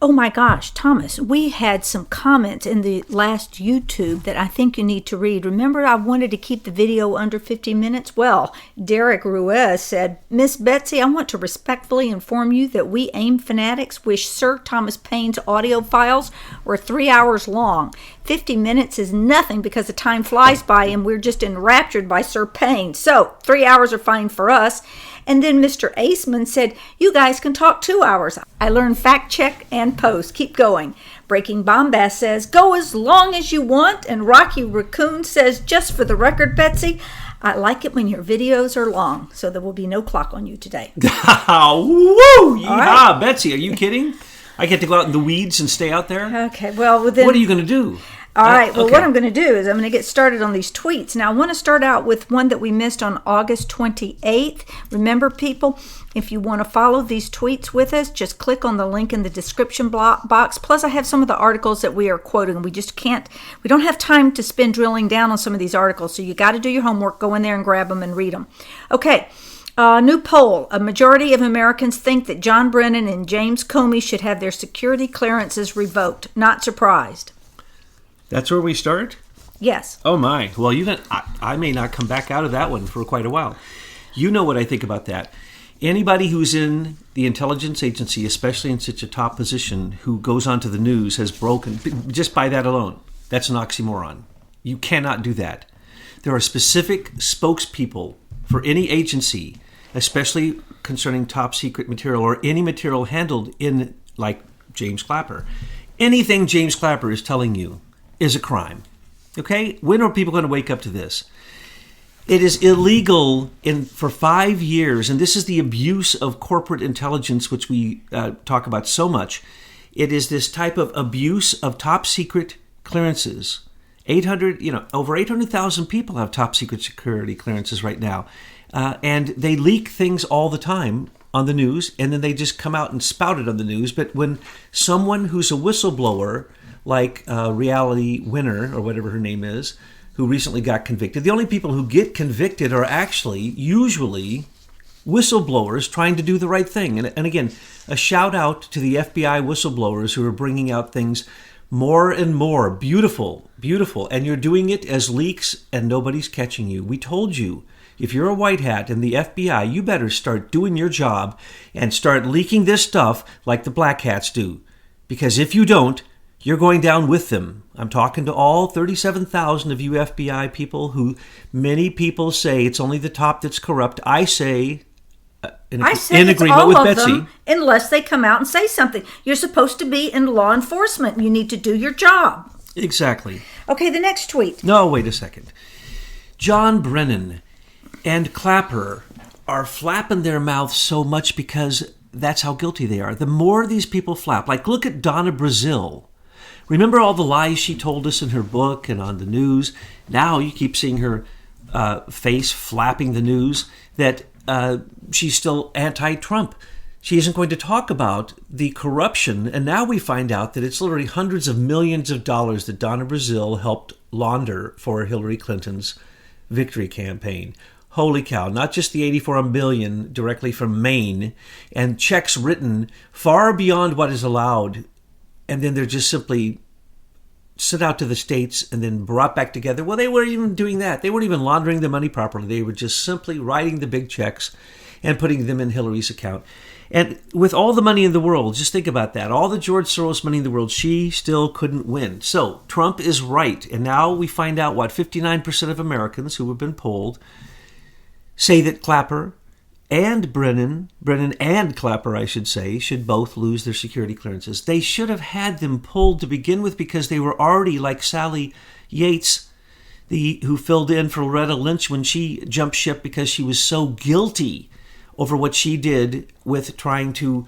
Oh my gosh, Thomas, we had some comments in the last YouTube that I think you need to read. Remember, I wanted to keep the video under 50 minutes? Well, Derek Ruiz said, Miss Betsy, I want to respectfully inform you that we AIM fanatics wish Sir Thomas Paine's audio files were 3 hours long. 50 minutes is nothing because the time flies by and we're just enraptured by Sir Paine. So 3 hours are fine for us. And then Mr. Aceman said, you guys can talk 2 hours. I learned fact check and post. Keep going. Breaking Bombast says, go as long as you want. And Rocky Raccoon says, just for the record, Betsy, I like it when your videos are long. So there will be no clock on you today. Woo! Yeehaw! Right. Betsy, are you kidding? I get to go out in the weeds and stay out there? Okay, well then... What are you going to do? All right, well, what I'm going to do is I'm going to get started on these tweets. Now, I want to start out with one that we missed on August 28th. Remember, people, if you want to follow these tweets with us, just click on the link in the description box. Plus, I have some of the articles that we are quoting. We don't have time to spend drilling down on some of these articles, so you got to do your homework. Go in there and grab them and read them. Okay. New poll. A majority of Americans think that John Brennan and James Comey should have their security clearances revoked. Not surprised. That's where we start? Yes. Oh, my. Well, I may not come back out of that one for quite a while. You know what I think about that. Anybody who's in the intelligence agency, especially in such a top position, who goes onto the news has broken, just by that alone, that's an oxymoron. You cannot do that. There are specific spokespeople for any agency, especially concerning top secret material or any material handled in, like James Clapper. Anything James Clapper is telling you is a crime. Okay? When are people going to wake up to this? It is illegal for 5 years, and this is the abuse of corporate intelligence, which we talk about so much. It is this type of abuse of top secret clearances. Over 800,000 people have top secret security clearances right now. And they leak things all the time on the news, and then they just come out and spout it on the news. But when someone who's a whistleblower, like Reality Winner, or whatever her name is, who recently got convicted, the only people who get convicted are actually usually whistleblowers trying to do the right thing. And again, a shout out to the FBI whistleblowers who are bringing out things more and more beautiful, and you're doing it as leaks and nobody's catching you. We told you, if you're a white hat in the FBI, you better start doing your job and start leaking this stuff like the black hats do. Because if you don't, you're going down with them. I'm talking to all 37,000 of you FBI people who many people say it's only the top that's corrupt. I say in agreement with Betsy. Them, unless they come out and say something. You're supposed to be in law enforcement. You need to do your job. Exactly. Okay, the next tweet. No, wait a second. John Brennan and Clapper are flapping their mouths so much because that's how guilty they are. The more these people flap, like look at Donna Brazile. Remember all the lies she told us in her book and on the news? Now you keep seeing her face flapping the news that she's still anti-Trump. She isn't going to talk about the corruption. And now we find out that it's literally hundreds of millions of dollars that Donna Brazile helped launder for Hillary Clinton's victory campaign. Holy cow, not just the $84 billion directly from Maine and checks written far beyond what is allowed. And then they're just simply sent out to the states and then brought back together. Well, they weren't even doing that. They weren't even laundering the money properly. They were just simply writing the big checks and putting them in Hillary's account. And with all the money in the world, just think about that. All the George Soros money in the world, she still couldn't win. So Trump is right. And now we find out 59% of Americans who have been polled say that Clapper and Brennan and Clapper, I should say, should both lose their security clearances. They should have had them pulled to begin with because they were already like Sally Yates, who filled in for Loretta Lynch when she jumped ship because she was so guilty over what she did with trying to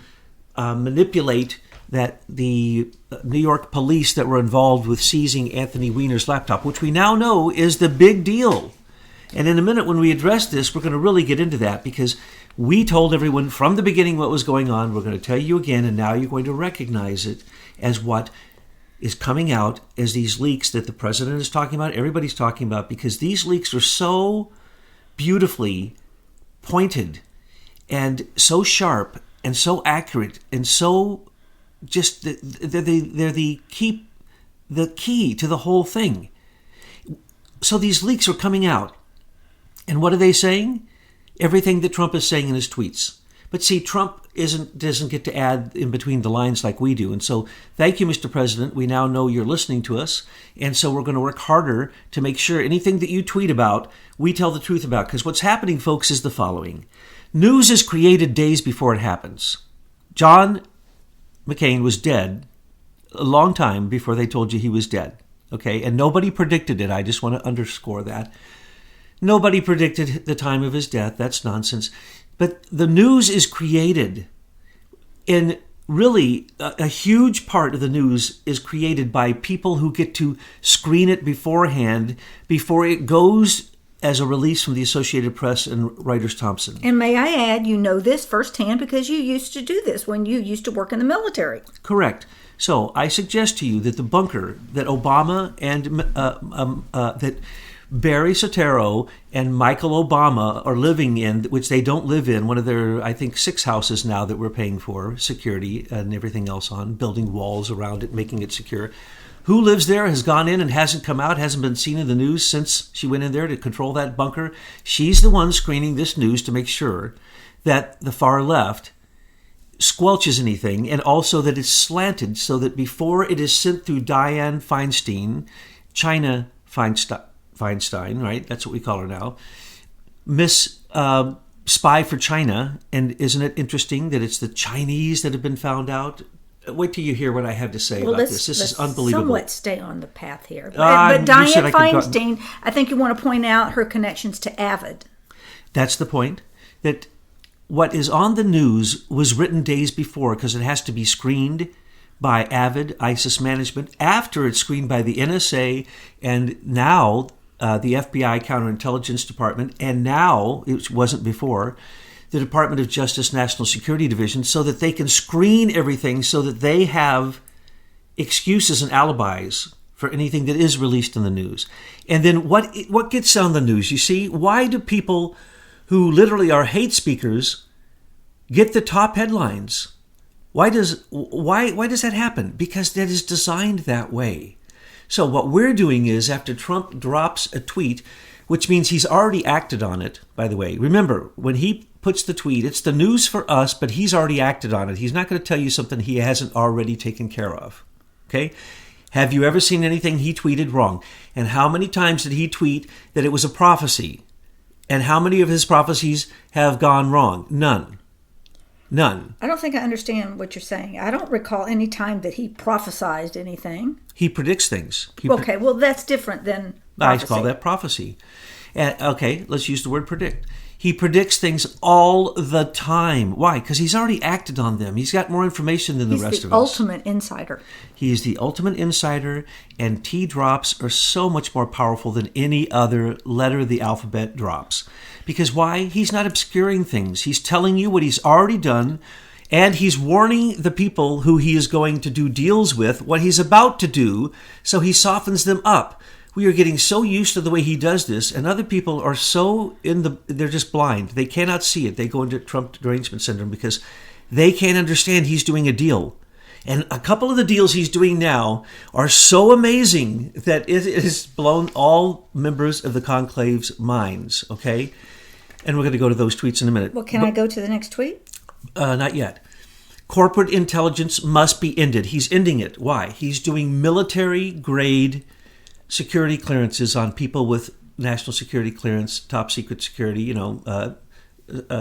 manipulate that the New York police that were involved with seizing Anthony Weiner's laptop, which we now know is the big deal. And in a minute when we address this, we're going to really get into that because we told everyone from the beginning what was going on. We're going to tell you again, and now you're going to recognize it as what is coming out as these leaks that the president is talking about, everybody's talking about, because these leaks are so beautifully pointed and so sharp and so accurate and so just they're the key to the whole thing. So these leaks are coming out. And what are they saying? Everything that Trump is saying in his tweets. But see, Trump doesn't get to add in between the lines like we do. And so thank you, Mr. President. We now know you're listening to us. And so we're going to work harder to make sure anything that you tweet about, we tell the truth about. Because what's happening, folks, is the following. News is created days before it happens. John McCain was dead a long time before they told you he was dead. Okay? And nobody predicted it. I just want to underscore that. Nobody predicted the time of his death. That's nonsense. But the news is created, and really a huge part of the news is created by people who get to screen it beforehand before it goes as a release from the Associated Press and Reuters-Thompson. And may I add, you know this firsthand because you used to do this when you used to work in the military. Correct. So I suggest to you that the bunker that Obama and that Barry Soetoro and Michael Obama are living in, which they don't live in, one of their, I think, 6 houses now that we're paying for security and everything else on, building walls around it, making it secure. Who lives there, has gone in and hasn't come out, hasn't been seen in the news since she went in there to control that bunker? She's the one screening this news to make sure that the far left squelches anything, and also that it's slanted so that before it is sent through Dianne Feinstein, China Feinstein, right? That's what we call her now. Miss Spy for China. And isn't it interesting that it's the Chinese that have been found out? Wait till you hear what I have to say about this. This is unbelievable. Somewhat stay on the path here. But Dianne Feinstein, I think you want to point out her connections to Avid. That's the point. That what is on the news was written days before because it has to be screened by Avid, ISIS management, after it's screened by the NSA, and now the FBI Counterintelligence Department, and now, it wasn't before, the Department of Justice National Security Division, so that they can screen everything so that they have excuses and alibis for anything that is released in the news. And then what gets on the news? You see, why do people who literally are hate speakers get the top headlines? Why does that happen? Because that is designed that way. So what we're doing is, after Trump drops a tweet, which means he's already acted on it, by the way. Remember, when he puts the tweet, it's the news for us, but he's already acted on it. He's not going to tell you something he hasn't already taken care of. Okay? Have you ever seen anything he tweeted wrong? And how many times did he tweet that it was a prophecy? And how many of his prophecies have gone wrong? None. I don't think I understand what you're saying. I don't recall any time that he prophesied anything. He predicts things. Okay, well, that's different than prophecy. I call that prophecy. Okay, let's use the word predict. He predicts things all the time. Why? Because he's already acted on them. He's got more information than the rest of us. He's the ultimate insider. He is the ultimate insider, and T drops are so much more powerful than any other letter of the alphabet drops. Because why? He's not obscuring things. He's telling you what he's already done, and he's warning the people who he is going to do deals with what he's about to do, so he softens them up. We are getting so used to the way he does this, and other people are so they're just blind. They cannot see it. They go into Trump derangement syndrome because they can't understand he's doing a deal. And a couple of the deals he's doing now are so amazing that it has blown all members of the conclave's minds, okay? And we're going to go to those tweets in a minute. Well, can I go to the next tweet? Not yet. Corporate intelligence must be ended. He's ending it. Why? He's doing military-grade security clearances on people with national security clearance, top secret security,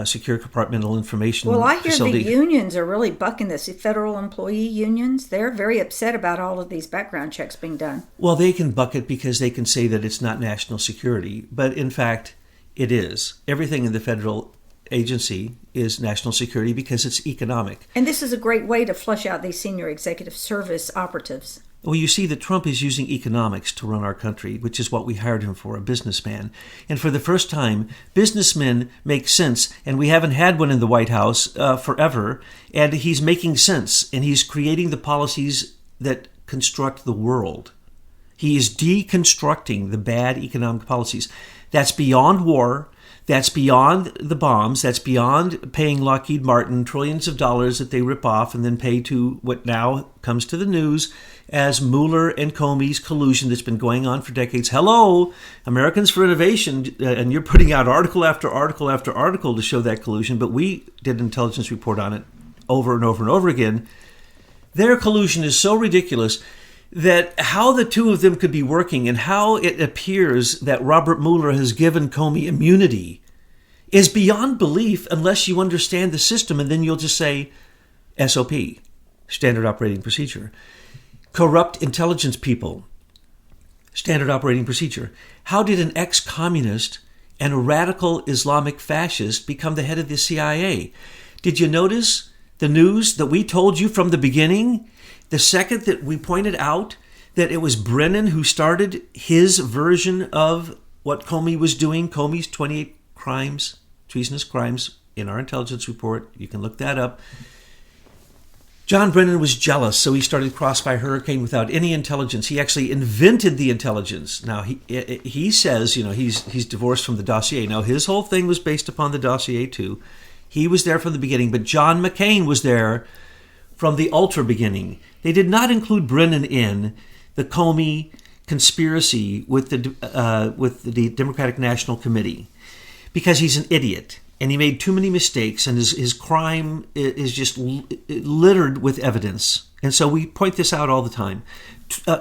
secure compartmental information. Well, I hear facility. the unions are really bucking this. The federal employee unions, they're very upset about all of these background checks being done. Well, they can buck it because they can say that it's not national security, but in fact, it is. Everything in the federal agency is national security because it's economic. And this is a great way to flush out these senior executive service operatives. Well, you see that Trump is using economics to run our country, which is what we hired him for, a businessman. And for the first time, businessmen make sense. And we haven't had one in the White House forever. And he's making sense. And he's creating the policies that construct the world. He is deconstructing the bad economic policies. That's beyond war. That's beyond the bombs. That's beyond paying Lockheed Martin trillions of dollars that they rip off and then pay to what now comes to the news as Mueller and Comey's collusion that's been going on for decades. Hello, Americans for Innovation, and you're putting out article after article after article to show that collusion, but we did an intelligence report on it over and over and over again. Their collusion is so ridiculous that how the two of them could be working and how it appears that Robert Mueller has given Comey immunity is beyond belief unless you understand the system, and then you'll just say SOP, Standard Operating Procedure. Corrupt intelligence people, Standard Operating Procedure. How did an ex-communist and a radical Islamic fascist become the head of the CIA? Did you notice the news that we told you from the beginning? The second that we pointed out that it was Brennan who started his version of what Comey was doing, Comey's 28 crimes, treasonous crimes, in our intelligence report. You can look that up. John Brennan was jealous, so he started Crossfire Hurricane without any intelligence. He actually invented the intelligence. Now, he says, he's divorced from the dossier. Now, his whole thing was based upon the dossier, too. He was there from the beginning, but John McCain was there from the ultra beginning. They did not include Brennan in the Comey conspiracy with the Democratic National Committee because he's an idiot and he made too many mistakes, and his crime is just littered with evidence. And so we point this out all the time.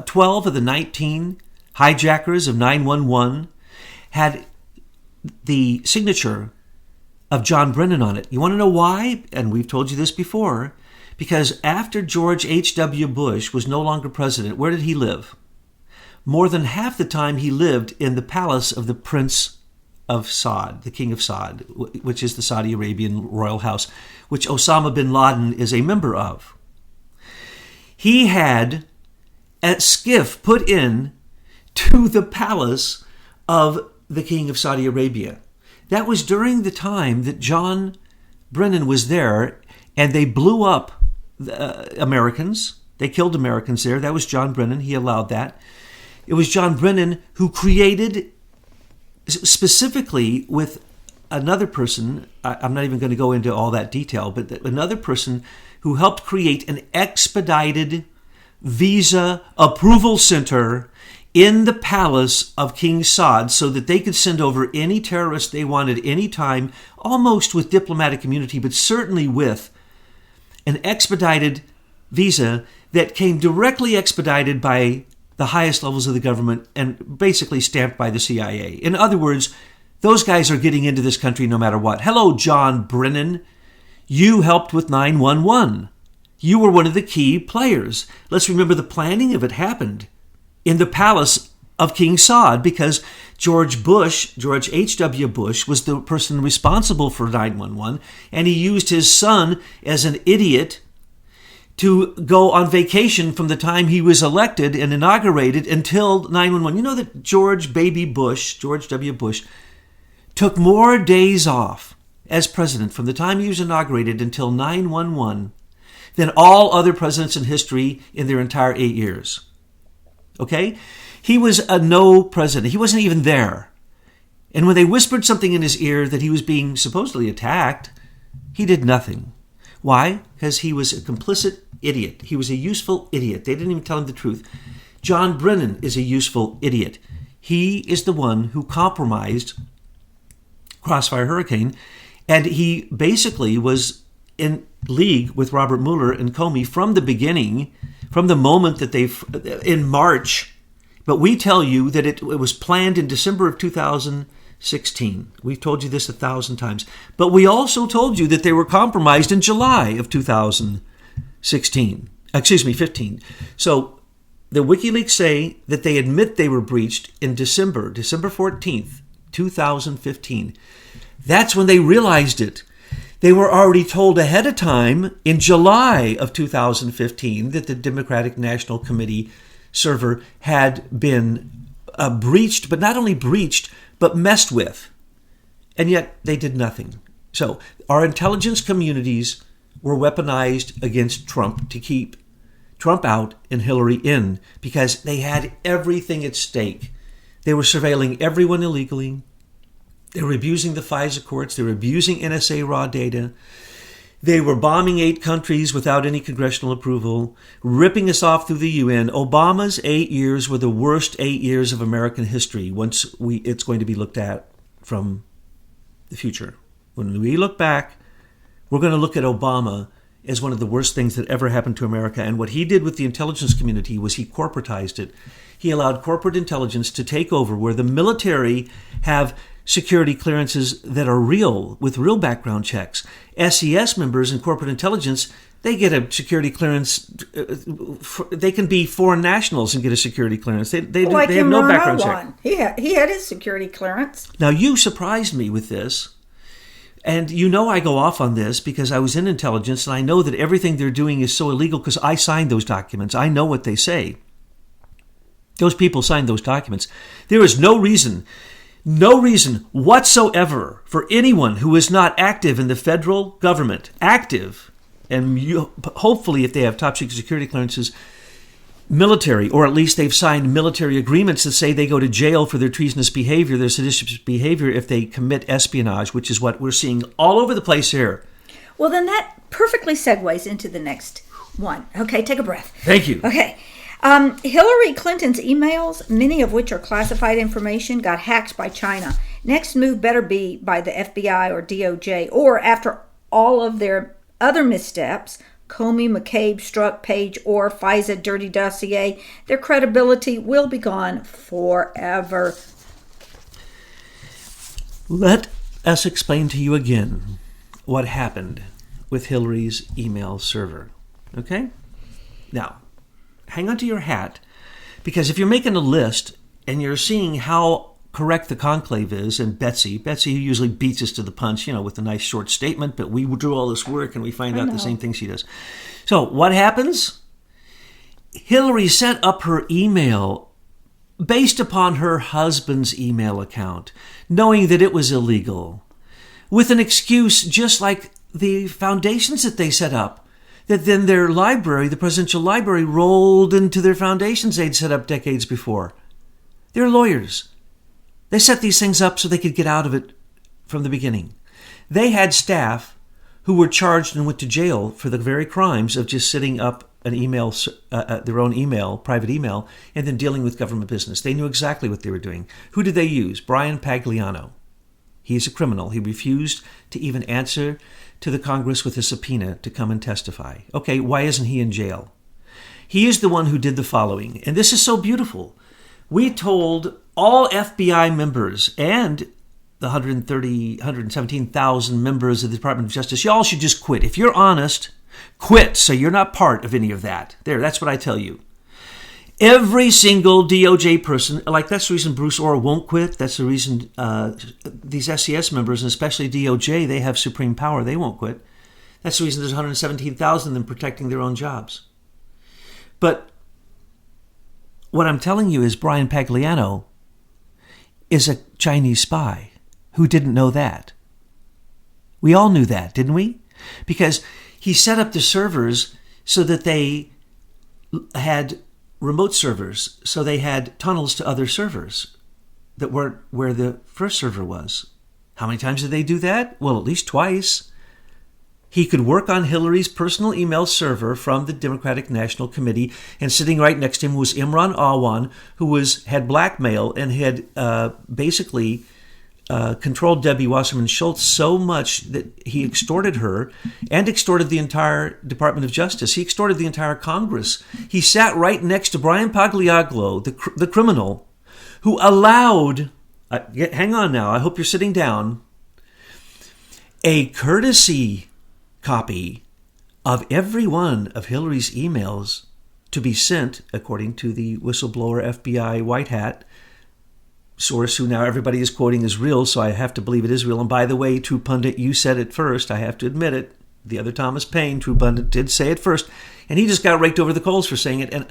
12 of the 19 hijackers of 911 had the signature of John Brennan on it. You want to know why? And we've told you this before. Because after George H.W. Bush was no longer president, where did he live? More than half the time he lived in the palace of the Prince of Saud, the King of Saud, which is the Saudi Arabian royal house, which Osama bin Laden is a member of. He had a Schiff put in to the palace of the King of Saudi Arabia. That was during the time that John Brennan was there, and they blew up Americans. They killed Americans there. That was John Brennan. He allowed that. It was John Brennan who created, specifically with another person, I'm not even going to go into all that detail, but another person who helped create an expedited visa approval center in the palace of King Saud so that they could send over any terrorist they wanted anytime, almost with diplomatic immunity, but certainly with an expedited visa that came directly expedited by the highest levels of the government and basically stamped by the CIA. In other words, those guys are getting into this country no matter what. Hello, John Brennan. You helped with 911. You were one of the key players. Let's remember the planning of it happened in the palace of King Saud because George H.W. Bush, was the person responsible for 911, and he used his son as an idiot to go on vacation from the time he was elected and inaugurated until 911. You know that George W. Bush, took more days off as president from the time he was inaugurated until 911 than all other presidents in history in their entire 8 years. Okay? He was a no president. He wasn't even there. And when they whispered something in his ear that he was being supposedly attacked, he did nothing. Why? Because he was a complicit idiot. He was a useful idiot. They didn't even tell him the truth. John Brennan is a useful idiot. He is the one who compromised Crossfire Hurricane, and he basically was in league with Robert Mueller and Comey from the beginning, from the moment that in March. But we tell you that it was planned in December of 2016. We've told you this 1,000 times. But we also told you that they were compromised in July of 2015. So the WikiLeaks say that they admit they were breached in December 14th, 2015. That's when they realized it. They were already told ahead of time in July of 2015 that the Democratic National Committee server had been breached, but not only breached, but messed with. And yet they did nothing. So our intelligence communities were weaponized against Trump to keep Trump out and Hillary in because they had everything at stake. They were surveilling everyone illegally. They were abusing the FISA courts. They were abusing NSA raw data. They were bombing 8 countries without any congressional approval, ripping us off through the UN. Obama's 8 years were the worst 8 years of American history it's going to be looked at from the future. When we look back, we're going to look at Obama as one of the worst things that ever happened to America. And what he did with the intelligence community was he corporatized it. He allowed corporate intelligence to take over where the military have security clearances that are real, with real background checks. SES members in corporate intelligence, they get a security clearance. They can be foreign nationals and get a security clearance. They have no background check. He had his security clearance. Now, you surprised me with this. And you know I go off on this because I was in intelligence and I know that everything they're doing is so illegal because I signed those documents. I know what they say. Those people signed those documents. There is no reason whatsoever for anyone who is not active in the federal government, and hopefully if they have top secret security clearances, military, or at least they've signed military agreements that say they go to jail for their treasonous behavior, their seditious behavior if they commit espionage, which is what we're seeing all over the place here. Well, then that perfectly segues into the next one. Okay, take a breath. Thank you. Okay. Hillary Clinton's emails, many of which are classified information, got hacked by China. Next move better be by the FBI or DOJ, or after all of their other missteps, Comey, McCabe, Strzok, Page, or FISA dirty dossier, their credibility will be gone forever. Let us explain to you again what happened with Hillary's email server. Okay? Now, hang on to your hat, because if you're making a list and you're seeing how correct the conclave is, and Betsy usually beats us to the punch, with a nice short statement, but we do all this work and we find out the same thing she does. So what happens? Hillary set up her email based upon her husband's email account, knowing that it was illegal, with an excuse just like the foundations that they set up, that then their library, the presidential library, rolled into their foundations they'd set up decades before. They're lawyers. They set these things up so they could get out of it from the beginning. They had staff who were charged and went to jail for the very crimes of just setting up an email, their own email, private email, and then dealing with government business. They knew exactly what they were doing. Who did they use? Brian Pagliano. He's a criminal. He refused to even answer to the Congress with a subpoena to come and testify. Okay, why isn't he in jail? He is the one who did the following, and this is so beautiful. We told all FBI members and the 117,000 members of the Department of Justice, y'all should just quit. If you're honest, quit so you're not part of any of that. There, that's what I tell you. Every single DOJ person, that's the reason Bruce Orr won't quit. That's the reason these SCS members, and especially DOJ, they have supreme power. They won't quit. That's the reason there's 117,000 of them protecting their own jobs. But what I'm telling you is Brian Pagliano is a Chinese spy. Who didn't know that? We all knew that, didn't we? Because he set up the servers so that they had remote servers, so they had tunnels to other servers that weren't where the first server was. How many times did they do that? Well, at least twice. He could work on Hillary's personal email server from the Democratic National Committee, and sitting right next to him was Imran Awan, who had blackmail and had basically controlled Debbie Wasserman Schultz so much that he extorted her and extorted the entire Department of Justice. He extorted the entire Congress. He sat right next to Brian Pagliano, the criminal, who allowed, hang on now, I hope you're sitting down, a courtesy copy of every one of Hillary's emails to be sent, according to the whistleblower FBI White Hat source, who now everybody is quoting as real, so I have to believe it is real. And by the way, True Pundit, you said it first. I have to admit it. The other Thomas Paine, True Pundit, did say it first, and he just got raked over the coals for saying it. And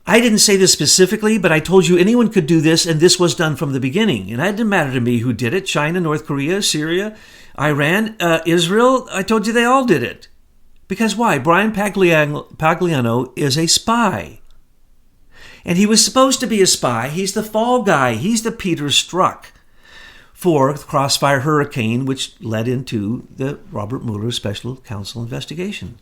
I didn't say this specifically, but I told you anyone could do this, and this was done from the beginning. And it didn't matter to me who did it. China, North Korea, Syria, Iran, Israel. I told you they all did it. Because why? Brian Pagliano is a spy. And he was supposed to be a spy. He's the fall guy. He's the Peter Strzok for the Crossfire Hurricane, which led into the Robert Mueller Special Counsel investigation.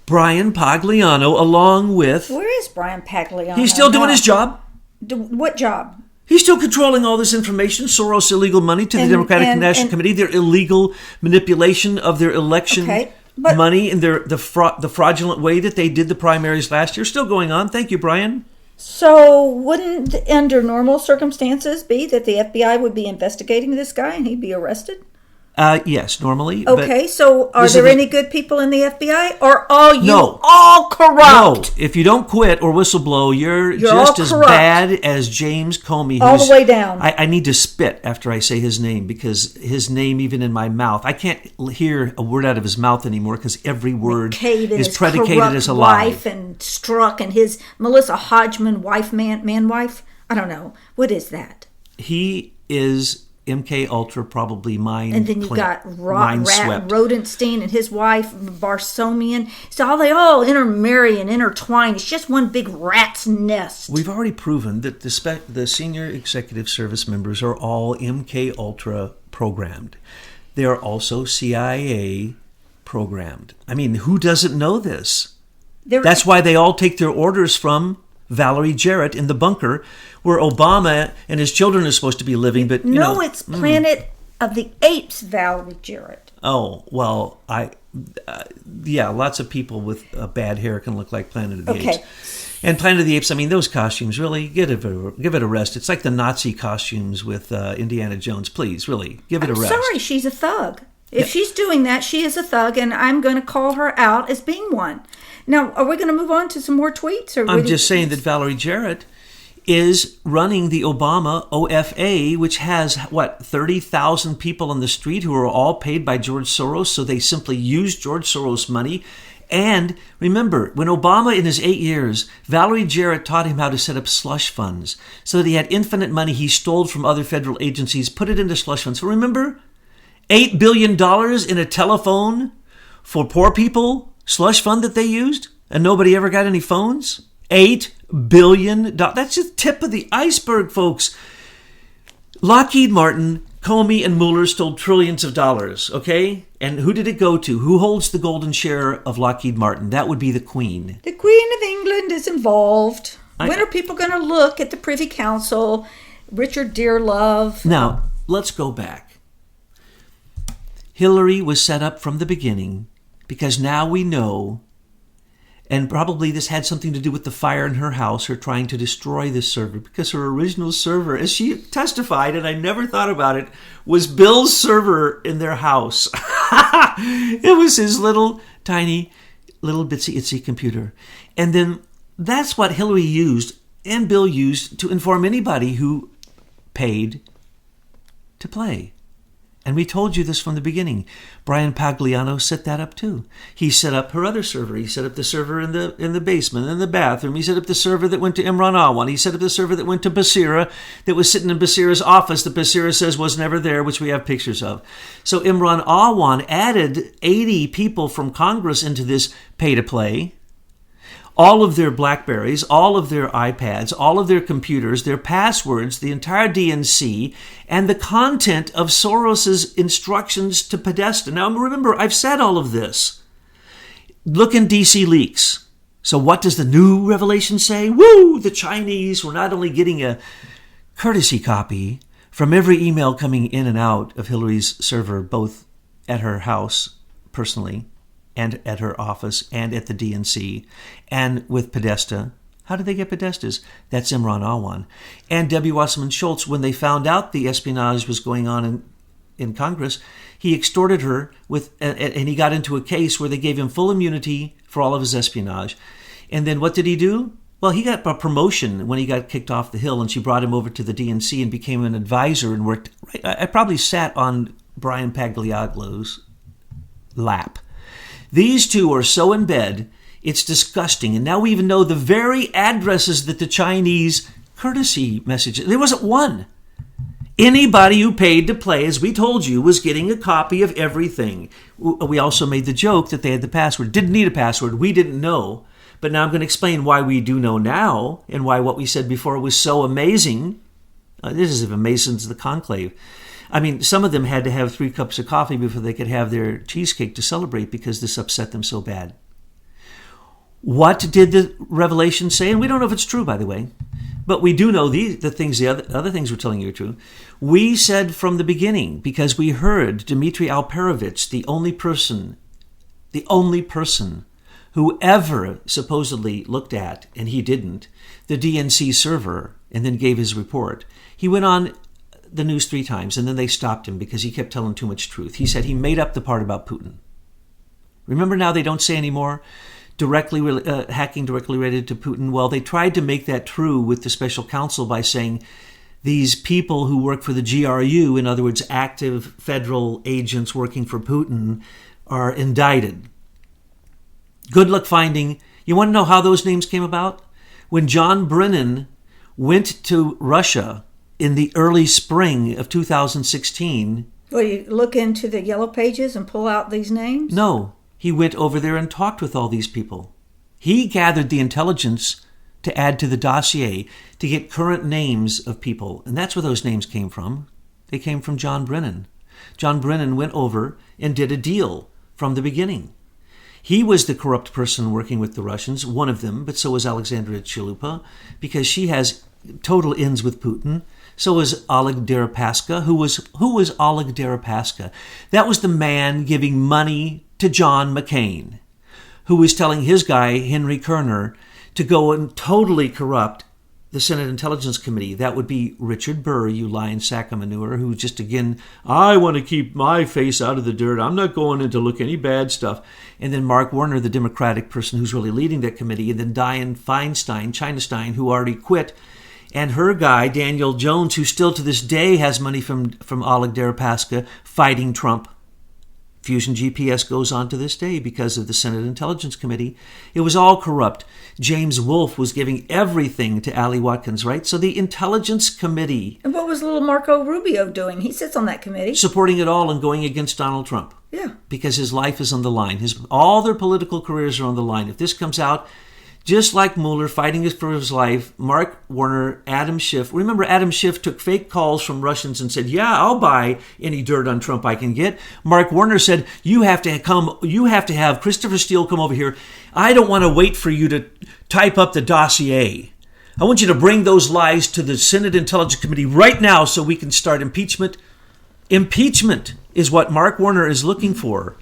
Brian Pagliano, along with... Where is Brian Pagliano? He's still doing his job. What job? He's still controlling all this information, Soros' illegal money to the Democratic National Committee, their illegal manipulation of their election money and the fraudulent way that they did the primaries last year. Still going on. Thank you, Brian. So wouldn't, under normal circumstances, be that the FBI would be investigating this guy and he'd be arrested? Yes, normally. Okay, so are there any good people in the FBI? Or are you No. all corrupt? No, if you don't quit or whistleblow, you're just as bad as James Comey. All the way down. I need to spit after I say his name, because his name, even in my mouth, I can't hear a word out of his mouth anymore because every word is predicated as a lie. Wife and Strzok and his Melissa Hodgman wife, man-wife. I don't know. What is that? He is... MK Ultra, probably mind. And then you got Rodenstein and his wife Barsoomian. So they all intermarry and intertwine. It's just one big rat's nest. We've already proven that the senior executive service members are all MK Ultra programmed. They are also CIA programmed. I mean, who doesn't know this? That's why they all take their orders from Valerie Jarrett in the bunker where Obama and his children are supposed to be living. But it's Planet of the Apes, Valerie Jarrett. Oh, well, lots of people with bad hair can look like Planet of the Apes. And Planet of the Apes, I mean, those costumes, really, give it a rest. It's like the Nazi costumes with Indiana Jones. Please, really, give it a rest. Sorry, she's a thug. If she's doing that, she is a thug, and I'm going to call her out as being one. Now, are we going to move on to some more tweets? I'm just saying that Valerie Jarrett is running the Obama OFA, which has, 30,000 people on the street who are all paid by George Soros, so they simply use George Soros money. And remember, when Obama, in his 8 years, Valerie Jarrett taught him how to set up slush funds so that he had infinite money he stole from other federal agencies, put it into slush funds. So remember, $8 billion in a telephone for poor people slush fund that they used, and nobody ever got any phones? $8 billion. That's just the tip of the iceberg, folks. Lockheed Martin, Comey, and Mueller stole trillions of dollars, okay? And who did it go to? Who holds the golden share of Lockheed Martin? That would be the Queen. The Queen of England is involved. When are people going to look at the Privy Council? Richard Dearlove. Now, let's go back. Hillary was set up from the beginning because now we know, and probably this had something to do with the fire in her house, her trying to destroy this server, because her original server, as she testified, and I never thought about it, was Bill's server in their house. It was his little tiny, little bitsy itsy computer. And then that's what Hillary used and Bill used to inform anybody who paid to play. And we told you this from the beginning. Brian Pagliano set that up too. He set up her other server. He set up the server in the basement, in the bathroom. He set up the server that went to Imran Awan. He set up the server that went to Basira, that was sitting in Basira's office that Basira says was never there, which we have pictures of. So Imran Awan added 80 people from Congress into this pay-to-play. All of their BlackBerries, all of their iPads, all of their computers, their passwords, the entire DNC, and the content of Soros's instructions to Podesta. Now, remember, I've said all of this. Look in DC Leaks. So what does the new revelation say? Woo! The Chinese were not only getting a courtesy copy from every email coming in and out of Hillary's server, both at her house personally, and at her office, and at the DNC, and with Podesta. How did they get Podestas? That's Imran Awan. And Debbie Wasserman Schultz, when they found out the espionage was going on in Congress, he extorted her and he got into a case where they gave him full immunity for all of his espionage. And then what did he do? Well, he got a promotion when he got kicked off the Hill, and she brought him over to the DNC and became an advisor and worked. I probably sat on Brian Pagliano's lap. These two are so in bed, it's disgusting. And now we even know the very addresses that the Chinese courtesy messages. There wasn't one. Anybody who paid to play, as we told you, was getting a copy of everything. We also made the joke that they had the password. Didn't need a password. We didn't know. But now I'm going to explain why we do know now and why what we said before was so amazing. This is the Masons of the Conclave. I mean, some of them had to have 3 cups of coffee before they could have their cheesecake to celebrate because this upset them so bad. What did the revelation say? And we don't know if it's true, by the way. But we do know the other things we're telling you are true. We said from the beginning, because we heard Dmitry Alperovitch, the only person who ever supposedly looked at, and he didn't, the DNC server, and then gave his report. He went on the news 3 times, and then they stopped him because he kept telling too much truth. He said he made up the part about Putin. Remember now they don't say anymore hacking directly related to Putin. Well, they tried to make that true with the special counsel by saying these people who work for the GRU, in other words, active federal agents working for Putin, are indicted. Good luck finding. You want to know how those names came about? When John Brennan went to Russia in the early spring of 2016. Well, you look into the yellow pages and pull out these names? No, he went over there and talked with all these people. He gathered the intelligence to add to the dossier to get current names of people. And that's where those names came from. They came from John Brennan. John Brennan went over and did a deal from the beginning. He was the corrupt person working with the Russians, one of them, but so was Alexandra Chalupa, because she has total ends with Putin. So was Oleg Deripaska. Who was Oleg Deripaska? That was the man giving money to John McCain, who was telling his guy, Henry Kerner, to go and totally corrupt the Senate Intelligence Committee. That would be Richard Burr, you lying sack of manure, who just, again, I want to keep my face out of the dirt. I'm not going in to look any bad stuff. And then Mark Warner, the Democratic person who's really leading that committee. And then Dianne Feinstein, China Stein, who already quit. And her guy, Daniel Jones, who still to this day has money from Oleg Deripaska fighting Trump. Fusion GPS goes on to this day because of the Senate Intelligence Committee. It was all corrupt. James Wolfe was giving everything to Ali Watkins, right? So the Intelligence Committee... And what was little Marco Rubio doing? He sits on that committee. Supporting it all and going against Donald Trump. Yeah. Because his life is on the line. All their political careers are on the line. If this comes out... Just like Mueller fighting for his life, Mark Warner, Adam Schiff. Remember, Adam Schiff took fake calls from Russians and said, yeah, I'll buy any dirt on Trump I can get. Mark Warner said, you have to have Christopher Steele come over here. I don't want to wait for you to type up the dossier. I want you to bring those lies to the Senate Intelligence Committee right now so we can start impeachment. Impeachment is what Mark Warner is looking for.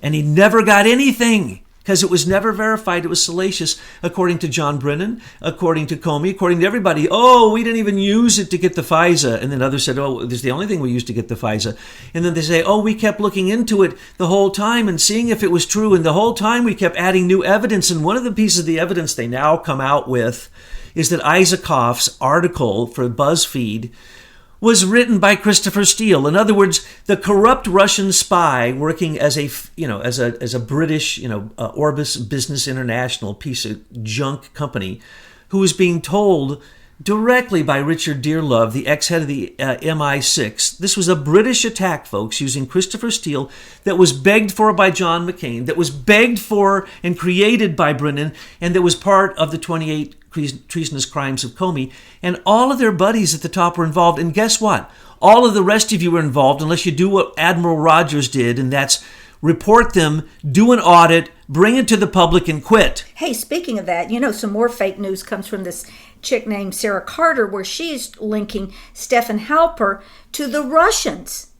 And he never got anything. Because it was never verified. It was salacious, according to John Brennan, according to Comey, according to everybody. Oh, we didn't even use it to get the FISA. And then others said, oh, this is the only thing we used to get the FISA. And then they say, oh, we kept looking into it the whole time and seeing if it was true. And the whole time we kept adding new evidence. And one of the pieces of the evidence they now come out with is that Isaacov's article for BuzzFeed was written by Christopher Steele. In other words, the corrupt Russian spy working as a British, Orbis Business International piece of junk company, who was being told directly by Richard Dearlove, the ex-head of the MI6. This was a British attack, folks, using Christopher Steele that was begged for by John McCain, that was begged for and created by Brennan, and that was part of the 28 treasonous crimes of Comey. And all of their buddies at the top were involved. And guess what? All of the rest of you were involved unless you do what Admiral Rogers did, and that's report them, do an audit, bring it to the public, and quit. Hey, speaking of that, some more fake news comes from this chick named Sarah Carter, where she's linking Stephen Halper to the Russians.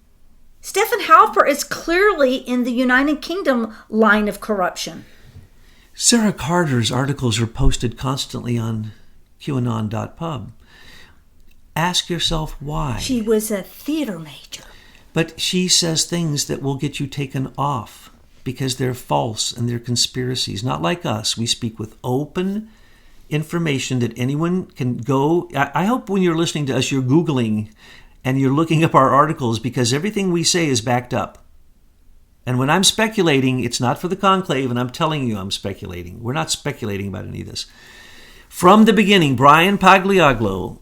Stephen Halper is clearly in the United Kingdom line of corruption. Sarah Carter's articles are posted constantly on QAnon.pub. Ask yourself why. She was a theater major. But she says things that will get you taken off because they're false and they're conspiracies. Not like us. We speak with open information that anyone can go. I hope when you're listening to us, you're Googling and you're looking up our articles, because everything we say is backed up. And when I'm speculating, it's not for the conclave, and I'm telling you I'm speculating. We're not speculating about any of this. From the beginning, Brian Pagliagulo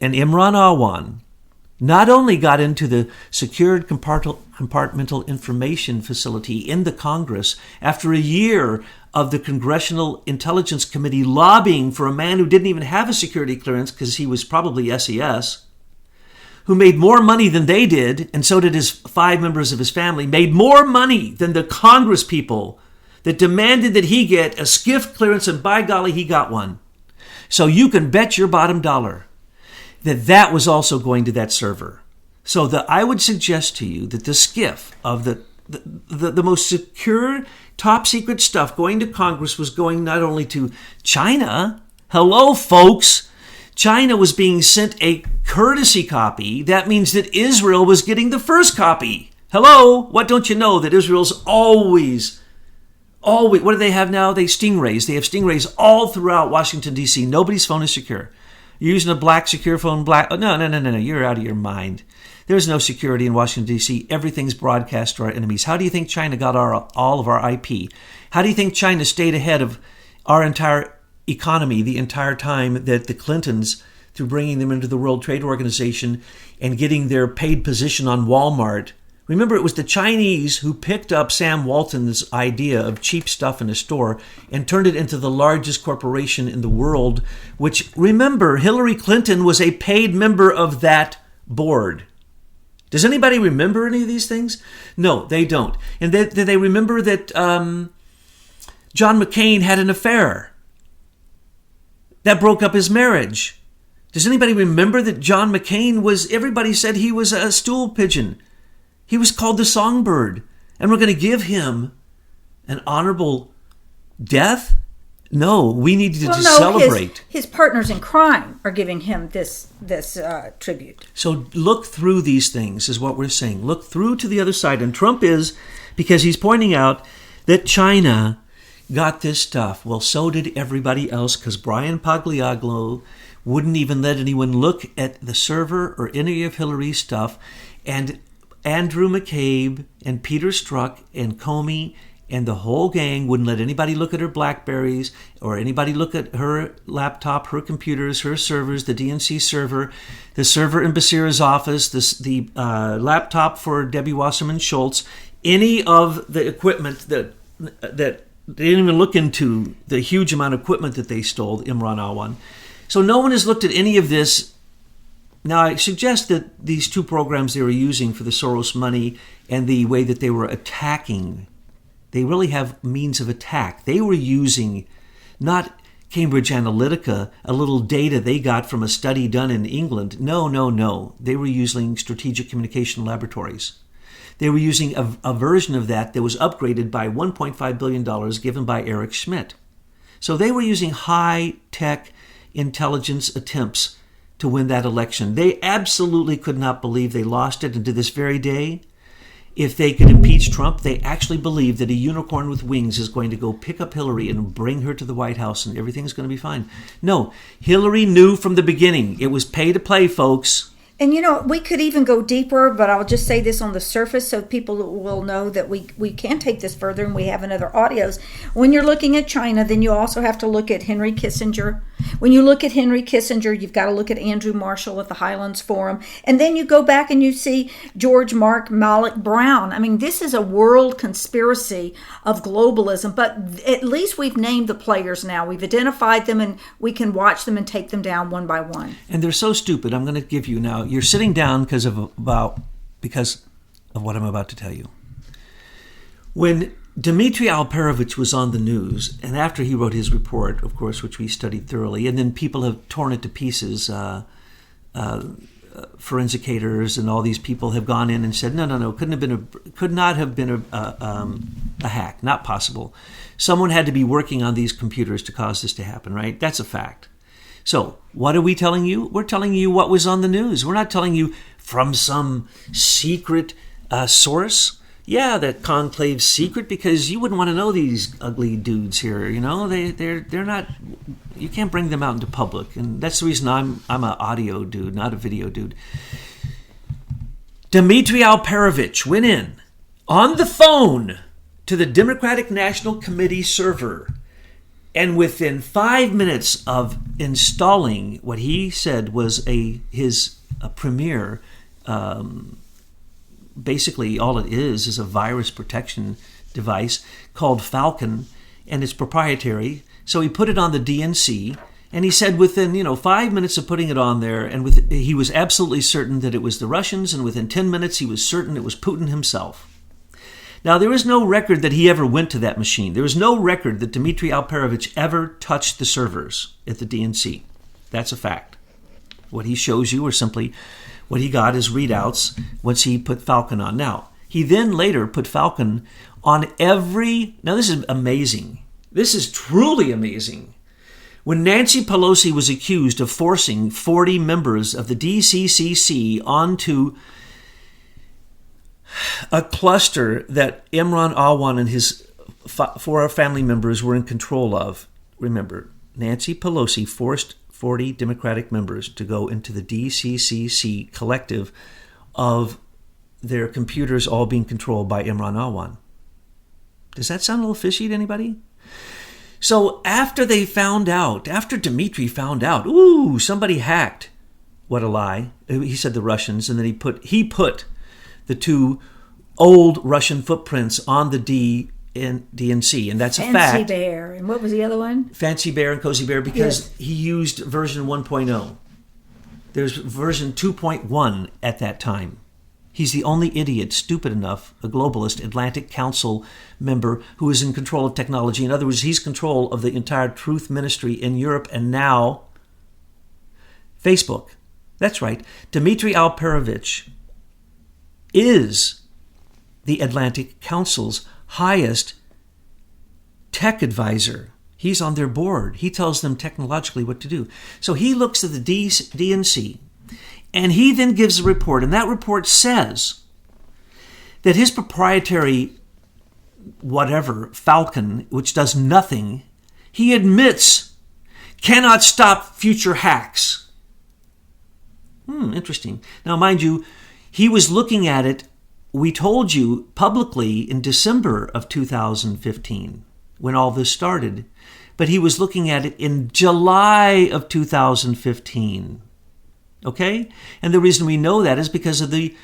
and Imran Awan not only got into the secured compartmental information facility in the Congress after a year of the Congressional Intelligence Committee lobbying for a man who didn't even have a security clearance because he was probably SES, who made more money than they did, and so did his 5 members of his family, made more money than the Congress people that demanded that he get a Schiff clearance, and by golly, he got one. So you can bet your bottom dollar that was also going to that server. So I would suggest to you that the Schiff of the most secure, top secret stuff going to Congress was going not only to China. Hello, folks. China was being sent a courtesy copy. That means that Israel was getting the first copy. Hello? What don't you know? That Israel's always, what do they have now? They have stingrays all throughout Washington, D.C. Nobody's phone is secure. You're using a black secure phone, no. You're out of your mind. There's no security in Washington, D.C. Everything's broadcast to our enemies. How do you think China got all of our IP? How do you think China stayed ahead of our entire economy the entire time that the Clintons, through bringing them into the World Trade Organization and getting their paid position on Walmart? Remember, it was the Chinese who picked up Sam Walton's idea of cheap stuff in a store and turned it into the largest corporation in the world, which, remember, Hillary Clinton was a paid member of that board. Does anybody remember any of these things? No, they don't. And did they remember that John McCain had an affair? That broke up his marriage. Does anybody remember that John McCain everybody said he was a stool pigeon. He was called the songbird. And we're going to give him an honorable death? No, we need to celebrate. His partners in crime are giving him this tribute. So look through these things is what we're saying. Look through to the other side. And Trump is, because he's pointing out that China got this stuff. Well, so did everybody else, because Brian Pagliagulo wouldn't even let anyone look at the server or any of Hillary's stuff. And Andrew McCabe and Peter Strzok and Comey and the whole gang wouldn't let anybody look at her Blackberries or anybody look at her laptop, her computers, her servers, the DNC server, the server in Basira's office, the laptop for Debbie Wasserman Schultz, any of the equipment that they didn't even look into the huge amount of equipment that they stole, Imran Awan. So no one has looked at any of this. Now, I suggest that these two programs they were using for the Soros money and the way that they were attacking, they really have means of attack. They were using not Cambridge Analytica, a little data they got from a study done in England. No. They were using Strategic Communication Laboratories. They were using a version of that was upgraded by $1.5 billion given by Eric Schmidt. So they were using high-tech intelligence attempts to win that election. They absolutely could not believe they lost it. And to this very day, if they could impeach Trump, they actually believe that a unicorn with wings is going to go pick up Hillary and bring her to the White House and everything's going to be fine. No, Hillary knew from the beginning. It was pay to play, folks. And, we could even go deeper, but I'll just say this on the surface so people will know that we can take this further and we have in other audios. When you're looking at China, then you also have to look at Henry Kissinger. When you look at Henry Kissinger, you've got to look at Andrew Marshall at the Highlands Forum. And then you go back and you see George Mark Malloch Brown. I mean, this is a world conspiracy of globalism, but at least we've named the players now. We've identified them and we can watch them and take them down one by one. And they're so stupid. I'm going to give you now. You're sitting down because of what I'm about to tell you. When Dmitry Alperovitch was on the news, and after he wrote his report, of course, which we studied thoroughly, and then people have torn it to pieces, forensicators and all these people have gone in and said, no, could not have been a hack, not possible. Someone had to be working on these computers to cause this to happen, right? That's a fact. So what are we telling you? We're telling you what was on the news. We're not telling you from some secret source. Yeah, that conclave's secret because you wouldn't want to know these ugly dudes here. They're not. You can't bring them out into public, and that's the reason I'm an audio dude, not a video dude. Dmitry Alperovitch went in on the phone to the Democratic National Committee server. And within 5 minutes of installing what he said was his premiere basically all it is a virus protection device called Falcon, and it's proprietary. So he put it on the DNC, and he said within 5 minutes of putting it on there, and he was absolutely certain that it was the Russians, and within 10 minutes he was certain it was Putin himself. Now, there is no record that he ever went to that machine. There is no record that Dmitry Alperovich ever touched the servers at the DNC. That's a fact. What he shows you are simply what he got as readouts once he put Falcon on. Now, he then later put Falcon on every... Now, this is amazing. This is truly amazing. When Nancy Pelosi was accused of forcing 40 members of the DCCC onto a cluster that Imran Awan and his 4 family members were in control of, remember, Nancy Pelosi forced 40 Democratic members to go into the DCCC collective of their computers all being controlled by Imran Awan. Does that sound a little fishy to anybody? So after Dmitry found out, somebody hacked, what a lie, he said the Russians, and then he put the 2 old Russian footprints on the DNC, and that's a fact. Fancy Bear, and what was the other one? Fancy Bear and Cozy Bear, because he used version 1.0. There's version 2.1 at that time. He's the only idiot, stupid enough, a globalist Atlantic Council member who is in control of technology. In other words, he's control of the entire Truth Ministry in Europe and now Facebook. That's right. Dmitry Alperovich is the Atlantic Council's highest tech advisor. He's on their board. He tells them technologically what to do. So he looks at the DNC, and he then gives a report, and that report says that his proprietary Falcon, which does nothing, he admits cannot stop future hacks. Interesting. Now, mind you, he was looking at it, we told you publicly in December of 2015 when all this started, but he was looking at it in July of 2015. Okay? And the reason we know that is because of the,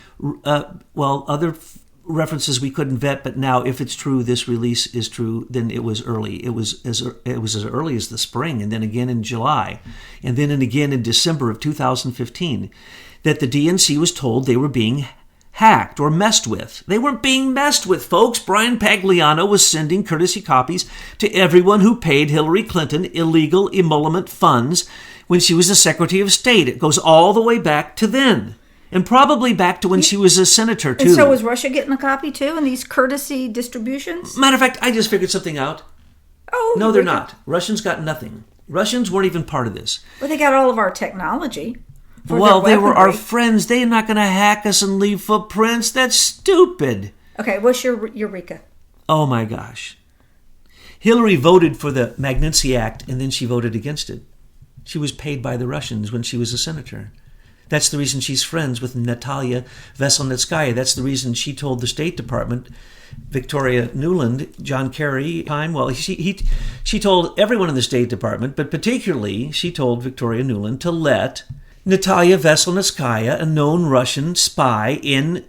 other references we couldn't vet, but now if it's true, this release is true, then it was early. It was as early as the spring, and then again in July, and then again in December of 2015, that the DNC was told they were being hacked or messed with. They weren't being messed with, folks. Brian Pagliano was sending courtesy copies to everyone who paid Hillary Clinton illegal emolument funds when she was the Secretary of State. It goes all the way back to then, and probably back to when she was a senator, too. And so was Russia getting a copy, too, in these courtesy distributions? Matter of fact, I just figured something out. Oh, no, they're not. Russians got nothing. Russians weren't even part of this. Well, they got all of our technology. Well, they were our friends. They're not going to hack us and leave footprints. That's stupid. Okay, what's your Eureka? Oh, my gosh. Hillary voted for the Magnitsky Act, and then she voted against it. She was paid by the Russians when she was a senator. That's the reason she's friends with Natalia Veselnitskaya. That's the reason she told the State Department, Victoria Nuland, John Kerry, she told everyone in the State Department, but particularly she told Victoria Nuland to let Natalia Veselnitskaya, a known Russian spy, in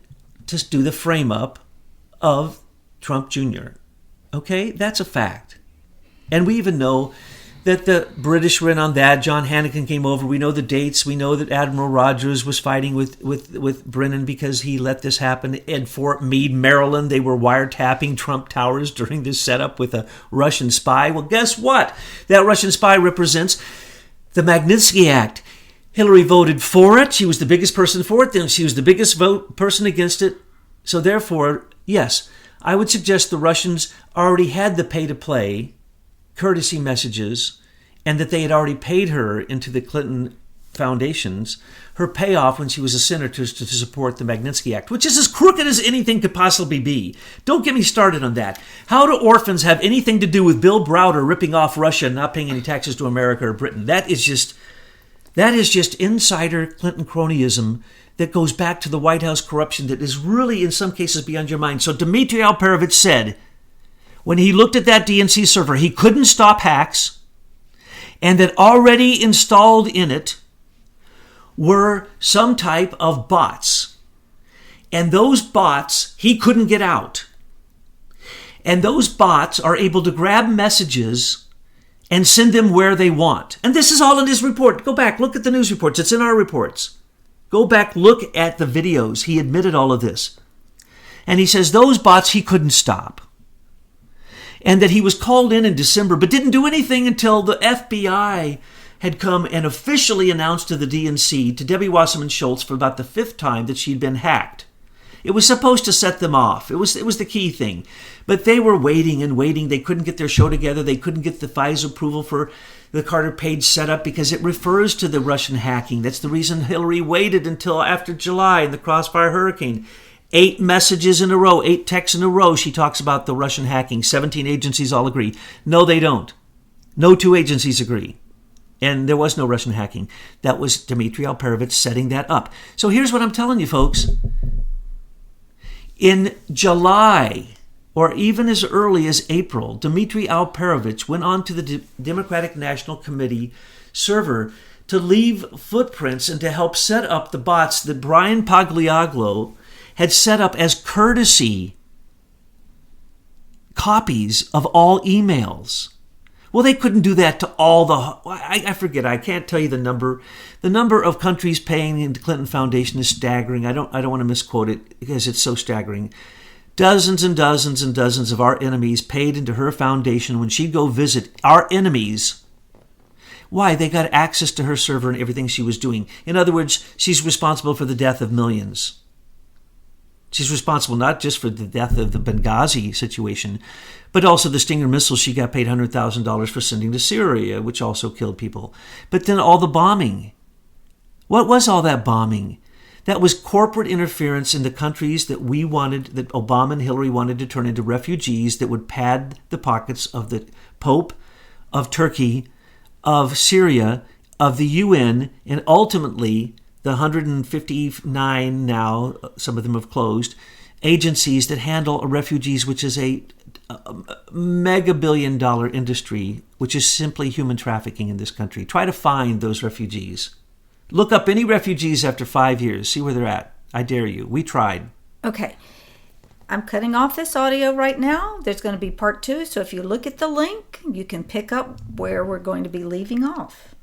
to do the frame-up of Trump Jr. Okay? That's a fact. And we even know that the British were in on that. John Hannigan came over. We know the dates. We know that Admiral Rogers was fighting with Brennan because he let this happen. In Fort Meade, Maryland, they were wiretapping Trump Towers during this setup with a Russian spy. Well, guess what? That Russian spy represents the Magnitsky Act. Hillary voted for it. She was the biggest person for it. Then she was the biggest person against it. So therefore, yes, I would suggest the Russians already had the pay-to-play courtesy messages, and that they had already paid her into the Clinton foundations her payoff when she was a senator to support the Magnitsky Act, which is as crooked as anything could possibly be. Don't get me started on that. How do orphans have anything to do with Bill Browder ripping off Russia and not paying any taxes to America or Britain? That is just insider Clinton cronyism that goes back to the White House corruption that is really in some cases beyond your mind. So Dmitry Alperovich said, when he looked at that DNC server, he couldn't stop hacks, and that already installed in it were some type of bots. And those bots, he couldn't get out. And those bots are able to grab messages and send them where they want. And this is all in his report. Go back, look at the news reports. It's in our reports. Go back, look at the videos. He admitted all of this. And he says those bots he couldn't stop. And that he was called in December, but didn't do anything until the FBI had come and officially announced to the DNC, to Debbie Wasserman Schultz, for about the 5th time that she'd been hacked. It was supposed to set them off. It was the key thing. But they were waiting and waiting. They couldn't get their show together. They couldn't get the FISA approval for the Carter page set up because it refers to the Russian hacking. That's the reason Hillary waited until after July in the Crossfire Hurricane. 8 messages in a row, 8 texts in a row, she talks about the Russian hacking. 17 agencies all agree. No, they don't. No 2 agencies agree. And there was no Russian hacking. That was Dmitry Alperovitch setting that up. So here's what I'm telling you, folks. In July, or even as early as April, Dmitry Alperovitch went on to the Democratic National Committee server to leave footprints and to help set up the bots that Brian Pagliagulo had set up as courtesy copies of all emails. Well, they couldn't do that to all the... I forget. I can't tell you the number. The number of countries paying the Clinton Foundation is staggering. I don't want to misquote it because it's so staggering. Dozens and dozens and dozens of our enemies paid into her foundation when she'd go visit our enemies. Why? They got access to her server and everything she was doing. In other words, she's responsible for the death of millions. She's responsible not just for the death of the Benghazi situation, but also the Stinger missiles she got paid $100,000 for sending to Syria, which also killed people. But then all the bombing. What was all that bombing? That was corporate interference in the countries that we wanted, that Obama and Hillary wanted to turn into refugees that would pad the pockets of the Pope, of Turkey, of Syria, of the UN, and ultimately the 159 now, some of them have closed, agencies that handle refugees, which is a mega billion-dollar industry, which is simply human trafficking in this country. Try to find those refugees. Look up any refugees after 5 years. See where they're at. I dare you. We tried. Okay. I'm cutting off this audio right now. There's going to be part 2. So if you look at the link, you can pick up where we're going to be leaving off.